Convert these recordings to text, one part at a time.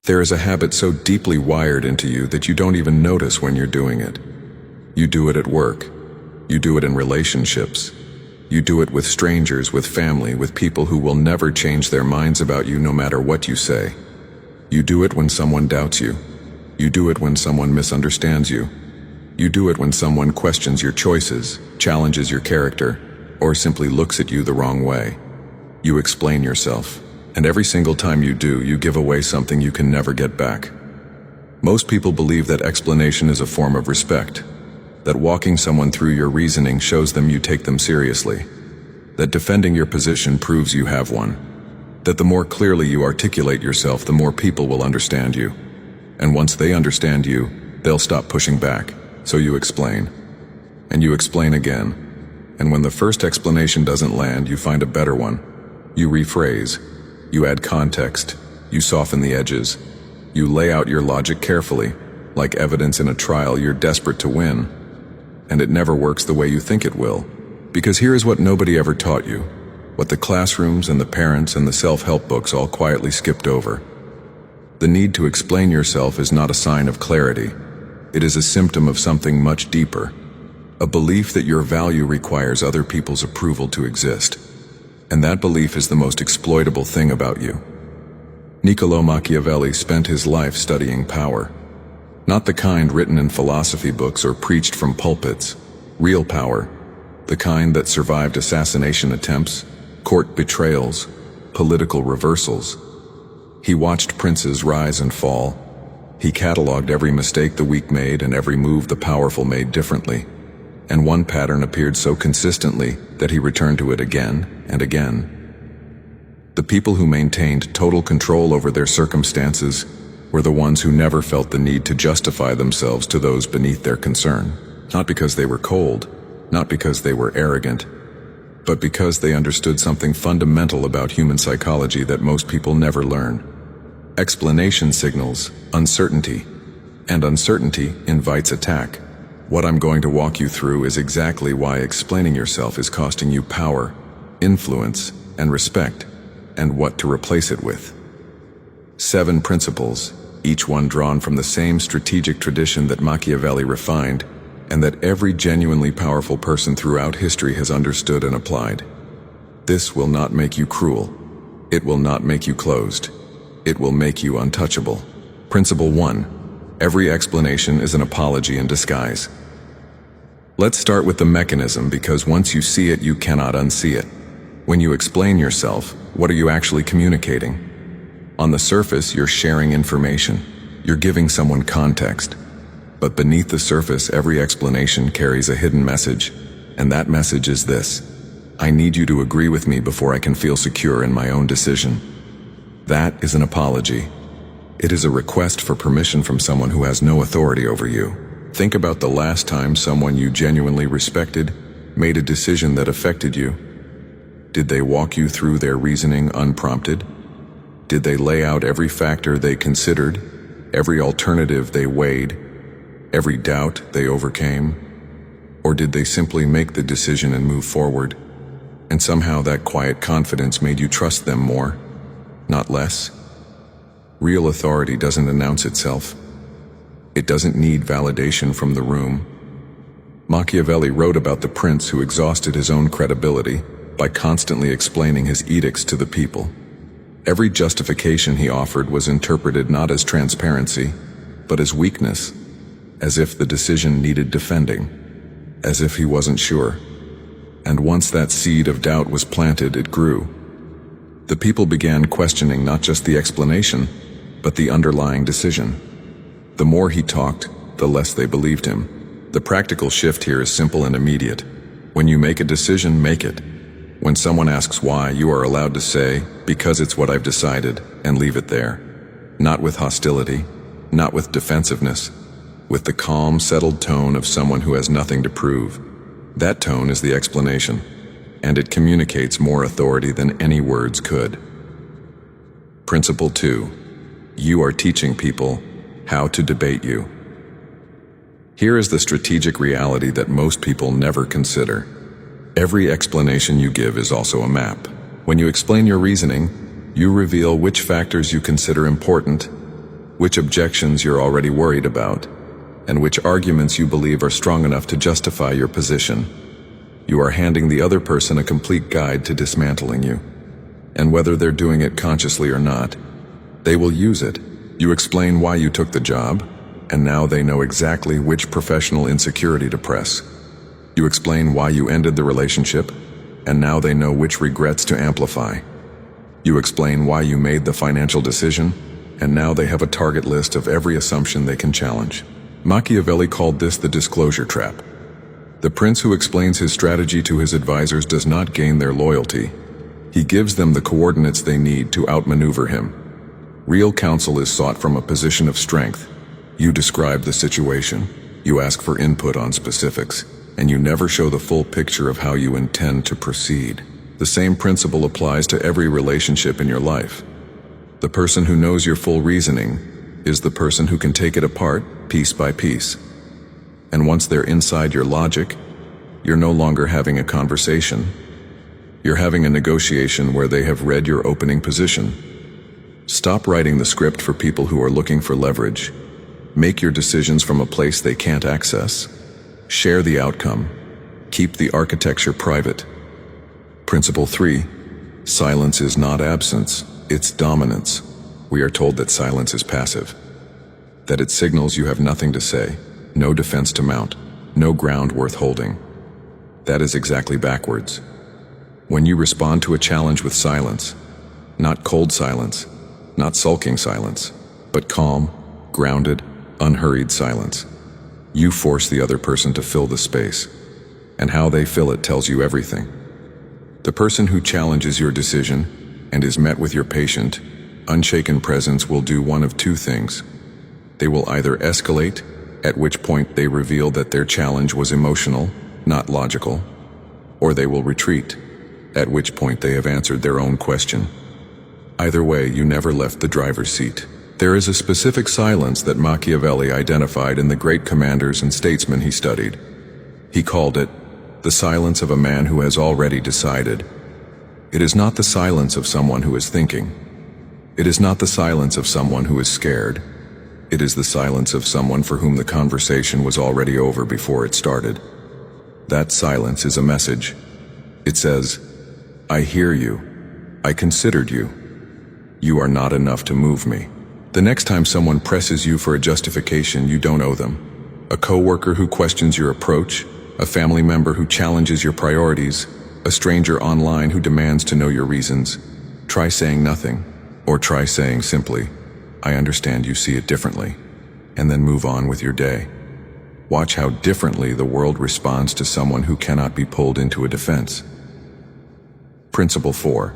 There is a habit so deeply wired into you that you don't even notice when you're doing it. You do it at work. You do it in relationships. You do it with strangers, with family, with people who will never change their minds about you no matter what you say. You do it when someone doubts you. You do it when someone misunderstands you. You do it when someone questions your choices, challenges your character, or simply looks at you the wrong way. You explain yourself, and every single time you do, you give away something you can never get back. Most people believe that explanation is a form of respect, that walking someone through your reasoning shows them you take them seriously, that defending your position proves you have one, that the more clearly you articulate yourself, the more people will understand you. And once they understand you, they'll stop pushing back, so you explain. And you explain again. And when the first explanation doesn't land, you find a better one. You rephrase. You add context. You soften the edges. You lay out your logic carefully, like evidence in a trial you're desperate to win. And it never works the way you think it will. Because here is what nobody ever taught you, what the classrooms and the parents and the self-help books all quietly skipped over. The need to explain yourself is not a sign of clarity. It is a symptom of something much deeper, a belief that your value requires other people's approval to exist. And that belief is the most exploitable thing about you. Niccolò Machiavelli spent his life studying power. Not the kind written in philosophy books or preached from pulpits. Real power. The kind that survived assassination attempts, court betrayals, political reversals. He watched princes rise and fall. He cataloged every mistake the weak made and every move the powerful made differently. And one pattern appeared so consistently that he returned to it again and again. The people who maintained total control over their circumstances were the ones who never felt the need to justify themselves to those beneath their concern, not because they were cold, not because they were arrogant, but because they understood something fundamental about human psychology that most people never learn. Explanation signals uncertainty, and uncertainty invites attack. What I'm going to walk you through is exactly why explaining yourself is costing you power, influence, and respect, and what to replace it with. 7 principles, each one drawn from the same strategic tradition that Machiavelli refined, and that every genuinely powerful person throughout history has understood and applied. This will not make you cruel. It will not make you closed. It will make you untouchable. Principle 1. Every explanation is an apology in disguise. Let's start with the mechanism, because once you see it, you cannot unsee it. When you explain yourself, what are you actually communicating? On the surface, you're sharing information. You're giving someone context. But beneath the surface, every explanation carries a hidden message, and that message is this: I need you to agree with me before I can feel secure in my own decision. That is an apology. It is a request for permission from someone who has no authority over you. Think about the last time someone you genuinely respected made a decision that affected you. Did they walk you through their reasoning unprompted? Did they lay out every factor they considered, every alternative they weighed, every doubt they overcame? Or did they simply make the decision and move forward? And somehow that quiet confidence made you trust them more, not less? Real authority doesn't announce itself. It doesn't need validation from the room. Machiavelli wrote about the prince who exhausted his own credibility by constantly explaining his edicts to the people. Every justification he offered was interpreted not as transparency, but as weakness, as if the decision needed defending, as if he wasn't sure. And once that seed of doubt was planted, it grew. The people began questioning not just the explanation, but the underlying decision. The more he talked, the less they believed him. The practical shift here is simple and immediate. When you make a decision, make it. When someone asks why, you are allowed to say, because it's what I've decided, and leave it there. Not with hostility, not with defensiveness, with the calm, settled tone of someone who has nothing to prove. That tone is the explanation, and it communicates more authority than any words could. Principle 2. You are teaching people how to debate you. Here is the strategic reality that most people never consider. Every explanation you give is also a map. When you explain your reasoning, you reveal which factors you consider important which objections you're already worried about, and which arguments you believe are strong enough to justify your position. You are handing the other person a complete guide to dismantling you. And whether they're doing it consciously or not, they will use it. You explain why you took the job, and now they know exactly which professional insecurity to press. You explain why you ended the relationship, and now they know which regrets to amplify. You explain why you made the financial decision, and now they have a target list of every assumption they can challenge. Machiavelli called this the disclosure trap. The prince who explains his strategy to his advisors does not gain their loyalty. He gives them the coordinates they need to outmaneuver him. Real counsel is sought from a position of strength. You describe the situation, you ask for input on specifics, and you never show the full picture of how you intend to proceed. The same principle applies to every relationship in your life. The person who knows your full reasoning is the person who can take it apart piece by piece. And once they're inside your logic, you're no longer having a conversation. You're having a negotiation where they have read your opening position. Stop writing the script for people who are looking for leverage. Make your decisions from a place they can't access. Share the outcome. Keep the architecture private. Principle 3. Silence is not absence, it's dominance. We are told that silence is passive. That it signals you have nothing to say, no defense to mount, no ground worth holding. That is exactly backwards. When you respond to a challenge with silence, not cold silence, not sulking silence, but calm, grounded, unhurried silence, you force the other person to fill the space, and how they fill it tells you everything. The person who challenges your decision and is met with your patient, unshaken presence will do one of two things. They will either escalate, at which point they reveal that their challenge was emotional, not logical, or they will retreat, at which point they have answered their own question. Either way, you never left the driver's seat. There is a specific silence that Machiavelli identified in the great commanders and statesmen he studied. He called it the silence of a man who has already decided. It is not the silence of someone who is thinking. It is not the silence of someone who is scared. It is the silence of someone for whom the conversation was already over before it started. That silence is a message. It says, I hear you. I considered you. You are not enough to move me. The next time someone presses you for a justification, you don't owe them. A coworker who questions your approach, a family member who challenges your priorities, a stranger online who demands to know your reasons. Try saying nothing, or try saying simply, I understand you see it differently, and then move on with your day. Watch how differently the world responds to someone who cannot be pulled into a defense. Principle 4.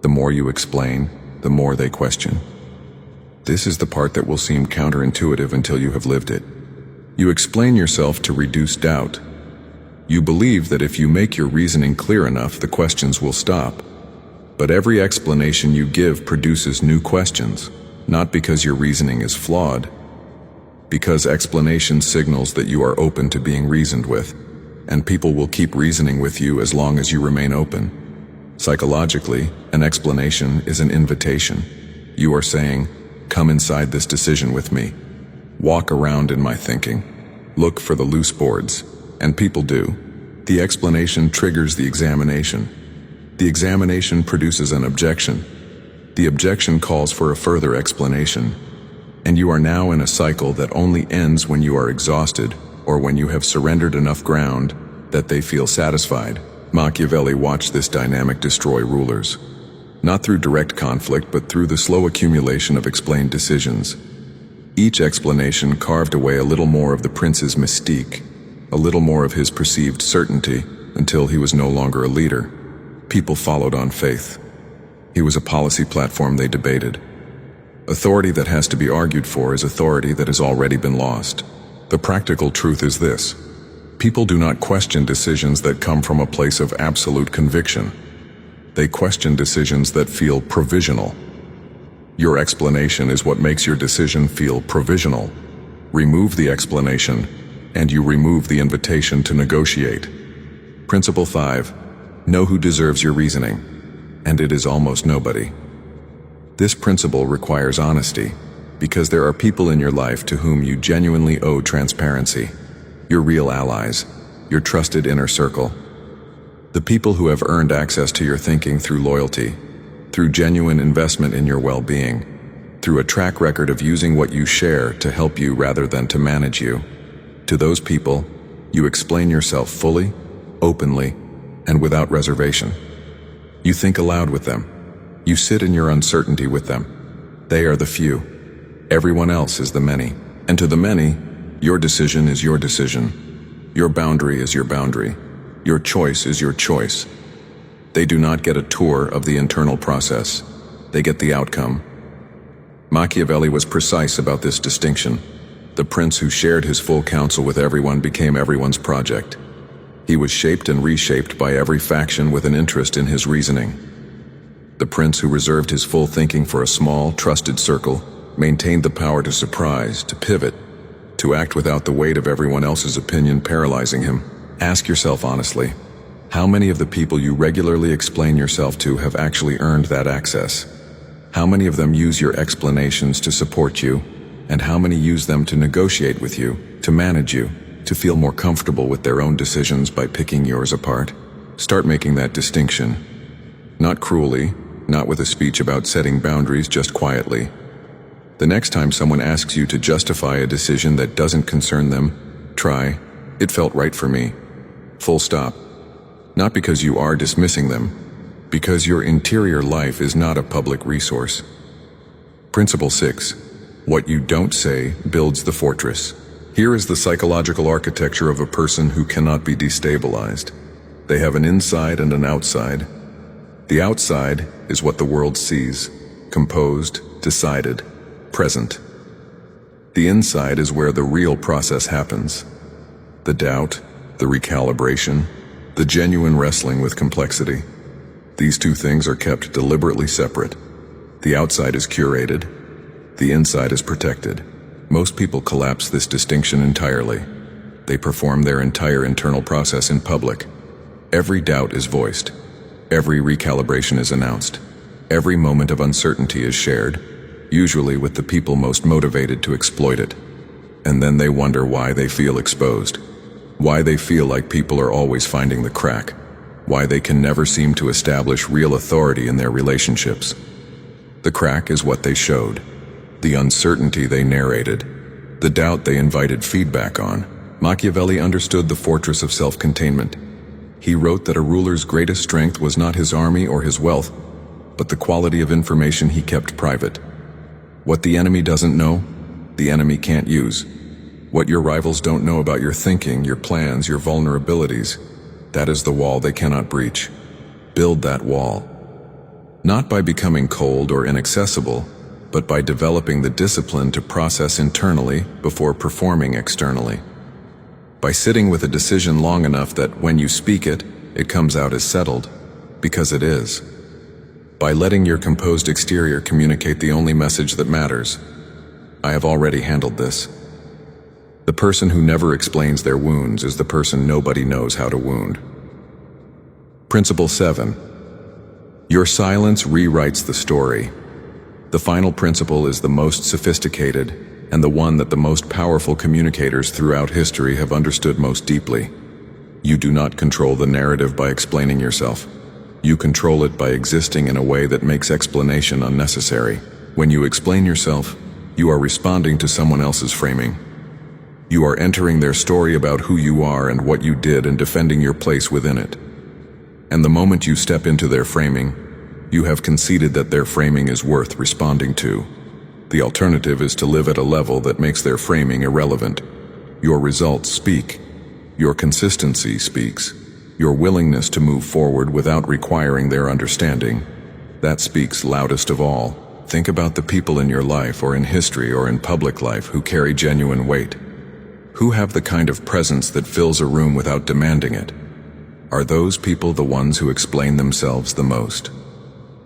The more you explain, the more they question. This is the part that will seem counterintuitive until you have lived it. You explain yourself to reduce doubt. You believe that if you make your reasoning clear enough, the questions will stop. But every explanation you give produces new questions, not because your reasoning is flawed, because explanation signals that you are open to being reasoned with, and people will keep reasoning with you as long as you remain open. Psychologically, an explanation is an invitation. You are saying, come inside this decision with me. Walk around in my thinking. Look for the loose boards. And people do. The explanation triggers the examination. The examination produces an objection. The objection calls for a further explanation. And you are now in a cycle that only ends when you are exhausted or when you have surrendered enough ground that they feel satisfied. Machiavelli watched this dynamic destroy rulers. Not through direct conflict, but through the slow accumulation of explained decisions. Each explanation carved away a little more of the prince's mystique, a little more of his perceived certainty, until he was no longer a leader. People followed on faith. He was a policy platform they debated. Authority that has to be argued for is authority that has already been lost. The practical truth is this. People do not question decisions that come from a place of absolute conviction. They question decisions that feel provisional. Your explanation is what makes your decision feel provisional. Remove the explanation, and you remove the invitation to negotiate. Principle 5. Know who deserves your reasoning, and it is almost nobody. This principle requires honesty. Because there are people in your life to whom you genuinely owe transparency. Your real allies, your trusted inner circle. The people who have earned access to your thinking through loyalty, through genuine investment in your well-being, through a track record of using what you share to help you rather than to manage you. To those people, you explain yourself fully, openly, and without reservation. You think aloud with them. You sit in your uncertainty with them. They are the few. Everyone else is the many. And to the many, your decision is your decision. Your boundary is your boundary. Your choice is your choice. They do not get a tour of the internal process. They get the outcome. Machiavelli was precise about this distinction. The prince who shared his full counsel with everyone became everyone's project. He was shaped and reshaped by every faction with an interest in his reasoning. The prince who reserved his full thinking for a small, trusted circle maintained the power to surprise, to pivot, to act without the weight of everyone else's opinion paralyzing him. Ask yourself honestly, how many of the people you regularly explain yourself to have actually earned that access? How many of them use your explanations to support you, and how many use them to negotiate with you, to manage you, to feel more comfortable with their own decisions by picking yours apart? Start making that distinction. Not cruelly, not with a speech about setting boundaries, just quietly. The next time someone asks you to justify a decision that doesn't concern them, try, "It felt right for me." Full stop. Not because you are dismissing them, because your interior life is not a public resource. Principle 6. What you don't say builds the fortress. Here is the psychological architecture of a person who cannot be destabilized. They have an inside and an outside. The outside is what the world sees, composed, decided, present. The inside is where the real process happens. The doubt, the recalibration, the genuine wrestling with complexity. These two things are kept deliberately separate. The outside is curated. The inside is protected. Most people collapse this distinction entirely. They perform their entire internal process in public. Every doubt is voiced. Every recalibration is announced. Every moment of uncertainty is shared, usually with the people most motivated to exploit it. And then they wonder why they feel exposed. Why they feel like people are always finding the crack. Why they can never seem to establish real authority in their relationships. The crack is what they showed. The uncertainty they narrated. The doubt they invited feedback on. Machiavelli understood the fortress of self-containment. He wrote that a ruler's greatest strength was not his army or his wealth, but the quality of information he kept private. What the enemy doesn't know, the enemy can't use. What your rivals don't know about your thinking, your plans, your vulnerabilities, that is the wall they cannot breach. Build that wall. Not by becoming cold or inaccessible, but by developing the discipline to process internally before performing externally. By sitting with a decision long enough that when you speak it, it comes out as settled, because it is. By letting your composed exterior communicate the only message that matters. I have already handled this. The person who never explains their wounds is the person nobody knows how to wound. Principle 7. Your silence rewrites the story. The final principle is the most sophisticated and the one that the most powerful communicators throughout history have understood most deeply. You do not control the narrative by explaining yourself. You control it by existing in a way that makes explanation unnecessary. When you explain yourself, you are responding to someone else's framing. You are entering their story about who you are and what you did and defending your place within it. And the moment you step into their framing, you have conceded that their framing is worth responding to. The alternative is to live at a level that makes their framing irrelevant. Your results speak. Your consistency speaks. Your willingness to move forward without requiring their understanding. That speaks loudest of all. Think about the people in your life or in history or in public life who carry genuine weight. Who have the kind of presence that fills a room without demanding it? Are those people the ones who explain themselves the most?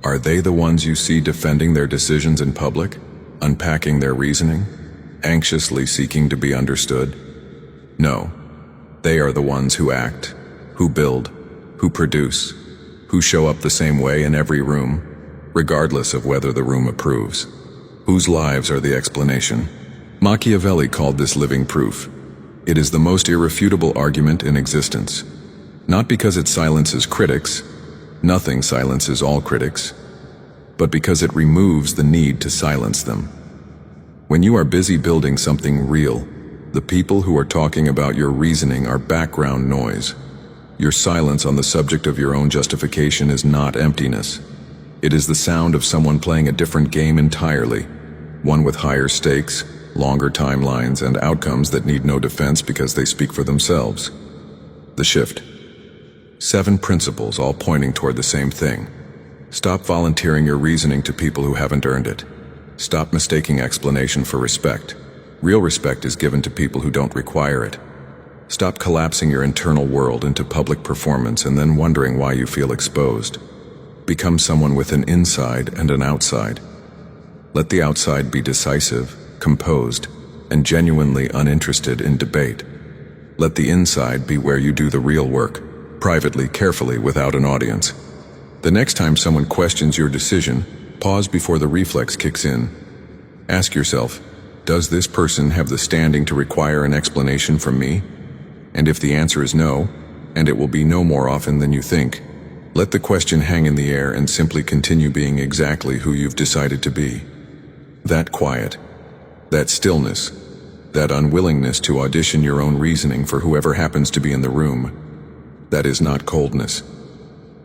Are they the ones you see defending their decisions in public, unpacking their reasoning, anxiously seeking to be understood? No, they are the ones who act, who build, who produce, who show up the same way in every room, regardless of whether the room approves. whose lives are the explanation. Machiavelli called this living proof. It is the most irrefutable argument in existence. Not because it silences critics, nothing silences all critics, but because it removes the need to silence them. When you are busy building something real, the people who are talking about your reasoning are background noise. Your silence on the subject of your own justification is not emptiness. It is the sound of someone playing a different game entirely, one with higher stakes, longer timelines, and outcomes that need no defense because they speak for themselves. The shift. 7 principles, all pointing toward the same thing. Stop volunteering your reasoning to people who haven't earned it. Stop mistaking explanation for respect. Real respect is given to people who don't require it. Stop collapsing your internal world into public performance and then wondering why you feel exposed. Become someone with an inside and an outside. Let the outside be decisive, composed, and genuinely uninterested in debate. Let the inside be where you do the real work, privately, carefully, without an audience. The next time someone questions your decision, pause before the reflex kicks in. Ask yourself, does this person have the standing to require an explanation from me? And if the answer is no, and it will be no more often than you think, let the question hang in the air and simply continue being exactly who you've decided to be. That quiet, that stillness, that unwillingness to audition your own reasoning for whoever happens to be in the room, that is not coldness.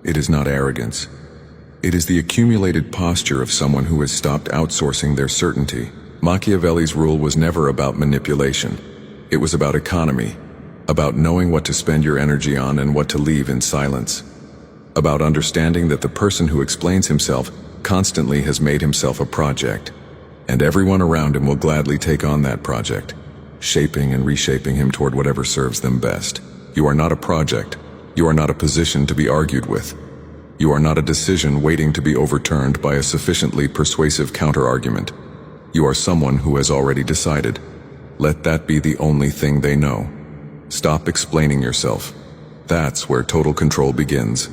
It is not arrogance. It is the accumulated posture of someone who has stopped outsourcing their certainty. Machiavelli's rule was never about manipulation. It was about economy, about knowing what to spend your energy on and what to leave in silence, about understanding that the person who explains himself constantly has made himself a project, and everyone around him will gladly take on that project, shaping and reshaping him toward whatever serves them best. You are not a project. You are not a position to be argued with. You are not a decision waiting to be overturned by a sufficiently persuasive counter-argument. You are someone who has already decided. Let that be the only thing they know. Stop explaining yourself. That's where total control begins.